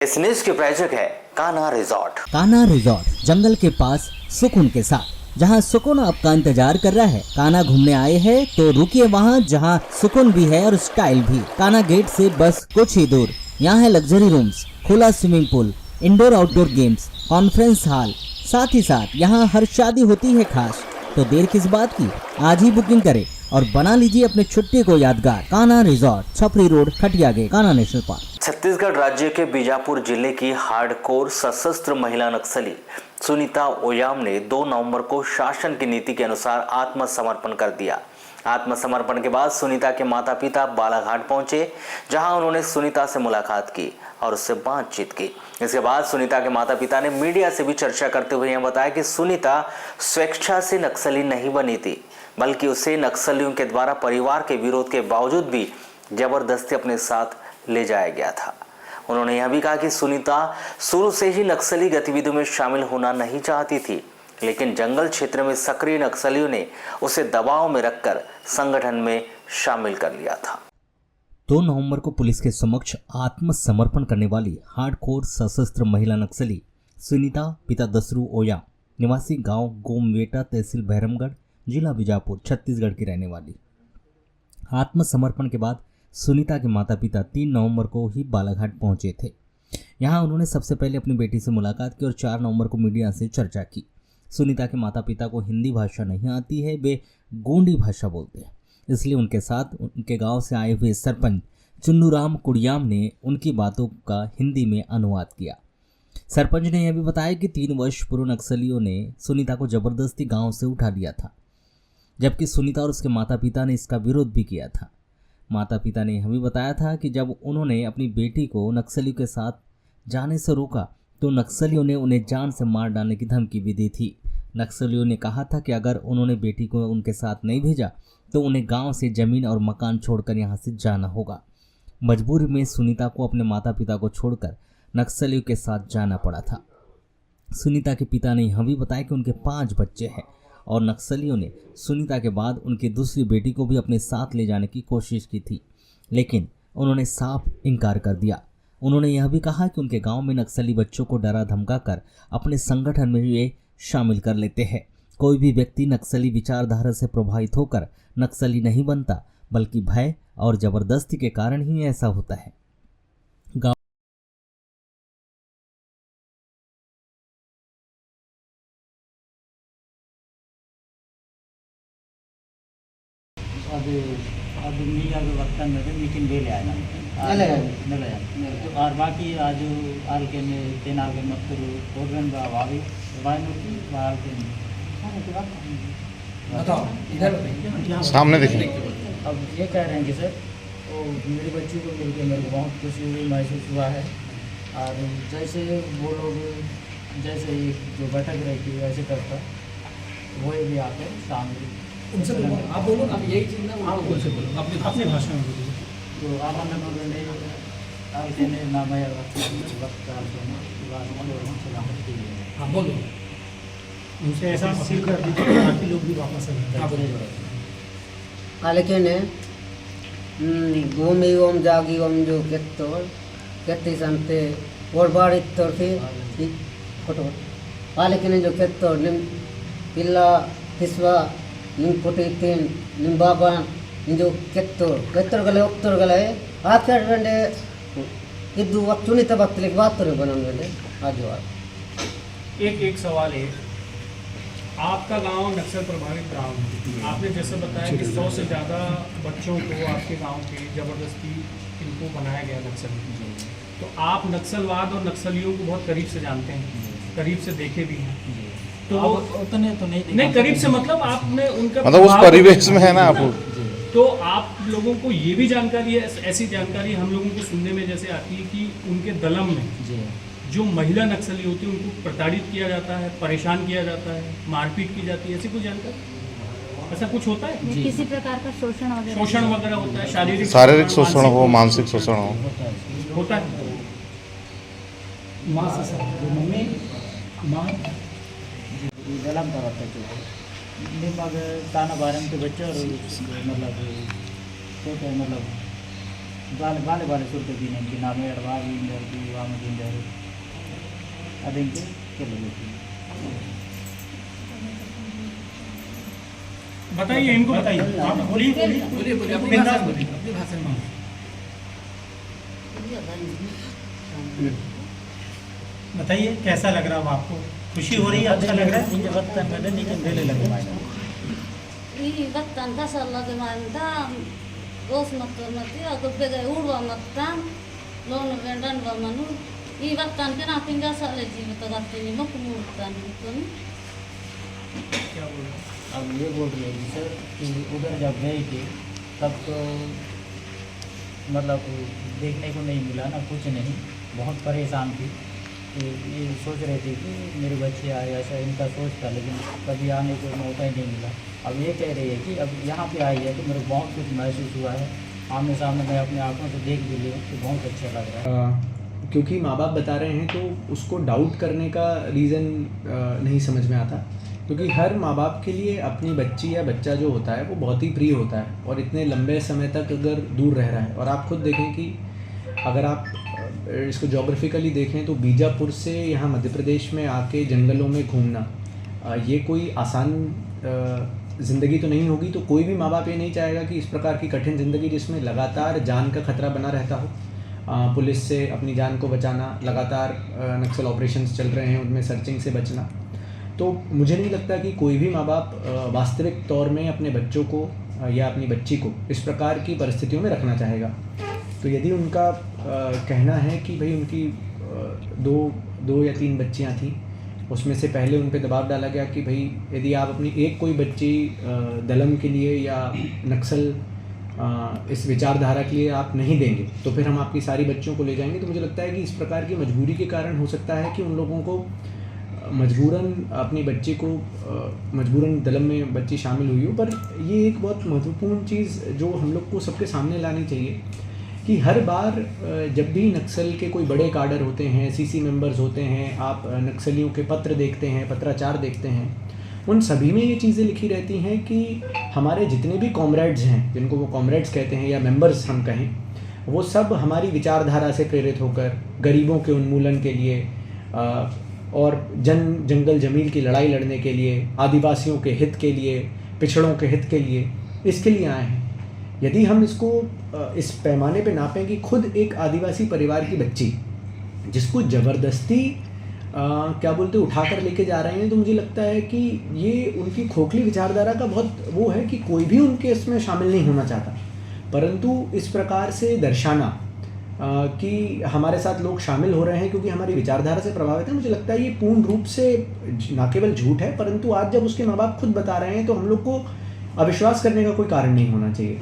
इस न्यूज के प्रायोजक है कान्हा रिजॉर्ट। कान्हा रिजॉर्ट जंगल के पास सुकून के साथ, जहां सुकून आपका इंतजार कर रहा है। कान्हा घूमने आए हैं तो रुकिए वहां जहां सुकून भी है और स्टाइल भी। कान्हा गेट से बस कुछ ही दूर। यहाँ है लग्जरी रूम्स, खुला swimming pool, indoor outdoor games, conference hall, साथ ही साथ यहाँ हर शादी होती है खास। तो देर किस बात की, आज ही बुकिंग करें और बना लीजिए अपने छुट्टी को यादगार। Kanha resort, Chhapri road, Khatia gate, Kanha national park. Chhattisgarh राज्य के बीजापुर जिले की हार्डकोर सशस्त्र महिला नक्सली सुनीता ओयाम ने 2 नवंबर को शासन की नीति के अनुसार आत्मसमर्पण कर दिया। आत्मसमर्पण के बाद सुनीता के माता पिता बालाघाट पहुंचे, जहां उन्होंने सुनीता से मुलाकात की और उससे बातचीत की। इसके बाद सुनीता के माता पिता ने मीडिया से भी चर्चा करते हुए यह बताया कि सुनीता स्वेच्छा से नक्सली नहीं बनी थी, बल्कि उसे नक्सलियों के द्वारा परिवार के विरोध के बावजूद भी जबरदस्ती अपने साथ ले जाया गया था। उन्होंने यह भी कहा कि सुनीता शुरू से ही नक्सली गतिविधियों में शामिल होना नहीं चाहती थी, लेकिन जंगल क्षेत्र में सक्रिय नक्सलियों ने उसे दबाव में रखकर संगठन में शामिल कर लिया था। 2 नवंबर को पुलिस के समक्ष आत्मसमर्पण करने वाली हार्डकोर सशस्त्र महिला नक्सली सुनीता पिता दसरू ओयाम, निवासी गांव गोमवेटा, तहसील बहरमगढ़, जिला बीजापुर, छत्तीसगढ़ की रहने वाली। आत्मसमर्पण के बाद सुनीता के माता पिता 3 नवंबर को ही बालाघाट पहुंचे थे। यहां उन्होंने सबसे पहले अपनी बेटी से मुलाकात की और 4 नवंबर को मीडिया से चर्चा की। सुनीता के माता पिता को हिंदी भाषा नहीं आती है, वे गोंडी भाषा बोलते हैं, इसलिए उनके साथ उनके गांव से आए हुए सरपंच चुन्नूराम कुड़ियाम ने उनकी बातों का हिंदी में अनुवाद किया। सरपंच ने यह भी बताया कि 3 वर्ष पूर्व नक्सलियों ने सुनीता को जबरदस्ती गांव से उठा लिया था, जबकि सुनीता और उसके माता पिता ने इसका विरोध भी किया था। माता पिता ने यह भी बताया था कि जब उन्होंने अपनी बेटी को नक्सलियों के साथ जाने से रोका तो नक्सलियों ने उन्हें जान से मार डालने की धमकी भी दी थी। नक्सलियों ने कहा था कि अगर उन्होंने बेटी को उनके साथ नहीं भेजा तो उन्हें गांव से जमीन और मकान छोड़कर यहां से जाना होगा। मजबूरी में सुनीता को अपने माता पिता को छोड़कर नक्सलियों के साथ जाना पड़ा था। सुनीता के पिता ने यह भी बताया कि उनके 5 बच्चे हैं और नक्सलियों ने सुनीता के बाद उनकी दूसरी बेटी को भी अपने साथ ले जाने की कोशिश की थी, लेकिन उन्होंने साफ इनकार कर दिया। उन्होंने यह भी कहा कि उनके गांव में नक्सली बच्चों को डरा धमकाकर अपने संगठन में वे शामिल कर लेते हैं। कोई भी व्यक्ति नक्सली विचारधारा से प्रभावित होकर नक्सली नहीं बनता, बल्कि भय और जबरदस्ती के कारण ही ऐसा होता है। अब मीडिया के वक्त में मीटिंग ले ले आना और बाकी आज आल के में तेना के मतलब प्रोग्राम का भावी वायनो की बाल के बताओ इधर सामने देखने। अब ये कह रहे हैं कि सर वो मेरी बच्ची को मिलकर मेरे को बहुत खुशी महसूस हुआ है। और जैसे वो लोग जैसे जो बैठक रही थी वैसे करता वो भी आकर सामने उनसे बोलो, आप बोलो ना, यही चीज़ ना, आप बोल से बोलो, अपनी भाषा में बोलो। तो आपने नाम है हाँ बोलो, उनसे ऐसा अपील कर दीजिए कि बाकी लोग भी वापस आ जाए। हाँ बोलो। लेकिन भूमि ओम जागी ओम जो केत्ती संते और बाड़ी तोर फिर फोटो लेकिन जो केत्तो निम पिल्ला हिस्वा निम पोटी तीन निम बाबा जो केत्तोर गले उक्तोर गले आखिर बंदे इदु वक्त चुनित वक्त लिख बात तो बनन बंदे आज एक सवाल है, आपका गांव नक्सल प्रभावित गांव है। आपने जैसे बताया कि 100 से ज़्यादा बच्चों को आपके गांव के जबरदस्ती इनको बनाया गया नक्सल। तो आप नक्सलवाद और नक्सलियों को बहुत करीब से जानते हैं, करीब से देखे भी हैं। तो उतने तो नहीं करीब से मतलब आपने उनका मतलब उस परिवेश में है ना आप। तो आप लोगों को ये भी जानकारी है, ऐसी जानकारी हम लोगों को सुनने में जैसे आती है कि उनके दलम में जो महिला नक्सली होती है उनको प्रताड़ित किया जाता है, परेशान किया जाता है, मारपीट की जाती है, ऐसी कुछ जानकारी? ऐसा कुछ होता है? किसी प्रकार का शोषण वगैरह होता है? शारीरिक शोषण हो, मानसिक शोषण हो, होता है। माँ से सब मम्मी माँ गलम का वक्त जो ताना बारम के बच्चे और मतलब ಬಾಲೆ ಸುರ್ತಿದ್ದೀನಿ ಅಂತ ನಾನು ಎಡವಾಗಿ ಹಿಂದೆ ವಾಮದಿಂದ ಅದಕ್ಕೆ ಕೆಲವು बताइए, इनको बताइए, आप बोलिए, बिंदास बोलिए अपनी भाषा में। बताइए कैसा लग रहा है आपको? खुशी हो रही है, अच्छा लग रहा है? ಹಿಂದೆ ಬರ್ತಂಗದ ನೀನು ಬೆಲೆ ಲಗ ಮಾಡಿ ಈ ಭಕ್ತನ್ ಕಸಲ್ಲಗೆ ಮಾಡಿದ ರೋಸ್ ಮತ್ತು ಅಗೊಬ್ಬೆಗ ಊಡುವ ಮತ್ತ ಲೋನು ಗಂಡನ್ ಬಮ್ಮನು ಈ ಭಕ್ತನ್ಗೆ ನಾ ಪಿಂಗ ಸಾಲೆ ಜೀವಿತ ಬರ್ತೀನಿ ಮಕ್ಕು ಮೂಡ್ತಾನೆ क्या बोल रहे हैं? अब ये बोल रही है सर कि उधर जब गई थी तब तो मतलब देखने को नहीं मिला ना, कुछ नहीं, बहुत परेशान थी कि ये सोच रहे थे कि मेरे बच्चे आए, ऐसा इनका सोच था, लेकिन कभी आने को मौका ही नहीं मिला। अब ये कह रही है कि अब यहाँ पे आई है तो मेरे को बहुत कुछ महसूस हुआ है, आमने सामने मैं अपने आँखों से देख भी लिया तो बहुत अच्छा लग रहा है। क्योंकि माँ बाप बता रहे हैं तो उसको डाउट करने का रीज़न नहीं समझ में आता, क्योंकि हर माँ बाप के लिए अपनी बच्ची या बच्चा जो होता है वो बहुत ही प्रिय होता है, और इतने लंबे समय तक अगर दूर रह रहा है, और आप खुद देखें कि अगर आप इसको जोग्राफिकली देखें तो बीजापुर से यहाँ मध्य प्रदेश में आके जंगलों में घूमना ये कोई आसान ज़िंदगी तो नहीं होगी। तो कोई भी माँ बाप ये नहीं चाहेगा कि इस प्रकार की कठिन ज़िंदगी जिसमें लगातार जान का खतरा बना रहता हो, पुलिस से अपनी जान को बचाना, लगातार नक्सल ऑपरेशंस चल रहे हैं उनमें सर्चिंग से बचना, तो मुझे नहीं लगता कि कोई भी माँ बाप वास्तविक तौर में अपने बच्चों को या अपनी बच्ची को इस प्रकार की परिस्थितियों में रखना चाहेगा। तो यदि उनका कहना है कि भाई उनकी दो या 3 बच्चियाँ थीं, उसमें से पहले उन पे दबाव डाला गया कि भाई यदि आप अपनी एक कोई बच्ची दलम के लिए या नक्सल इस विचारधारा के लिए आप नहीं देंगे तो फिर हम आपकी सारी बच्चियों को ले जाएंगे। तो मुझे लगता है कि इस प्रकार की मजबूरी के कारण हो सकता है कि उन लोगों को मजबूरन अपनी बच्ची को मजबूरन दलम में बच्ची शामिल हुई हो। पर ये एक बहुत महत्वपूर्ण चीज़ जो हम लोग को सबके सामने लानी चाहिए कि हर बार जब भी नक्सल के कोई बड़े काडर होते हैं, सीसी मेंबर्स होते हैं, आप नक्सलियों के पत्र देखते हैं, पत्राचार देखते हैं, उन सभी में ये चीज़ें लिखी रहती हैं कि हमारे जितने भी कॉमरेड्स हैं, जिनको वो कॉमरेड्स कहते हैं या मेंबर्स हम कहें, वो सब हमारी विचारधारा से प्रेरित होकर गरीबों के उन्मूलन के लिए और जंगल ज़मीन की लड़ाई लड़ने के लिए, आदिवासियों के हित के लिए, पिछड़ों के हित के लिए, इसके लिए आए हैं। यदि हम इसको इस पैमाने पे नापें कि खुद एक आदिवासी परिवार की बच्ची जिसको ज़बरदस्ती क्या बोलते उठाकर लेके जा रहे हैं, तो मुझे लगता है कि ये उनकी खोखली विचारधारा का बहुत वो है कि कोई भी उनके इसमें शामिल नहीं होना चाहता, परंतु इस प्रकार से दर्शाना कि हमारे साथ लोग शामिल हो रहे हैं क्योंकि हमारी विचारधारा से प्रभावित है, मुझे लगता है ये पूर्ण रूप से ना केवल झूठ है, परंतु आज जब उसके माँ बाप खुद बता रहे हैं तो हम लोग को अविश्वास करने का कोई कारण नहीं होना चाहिए।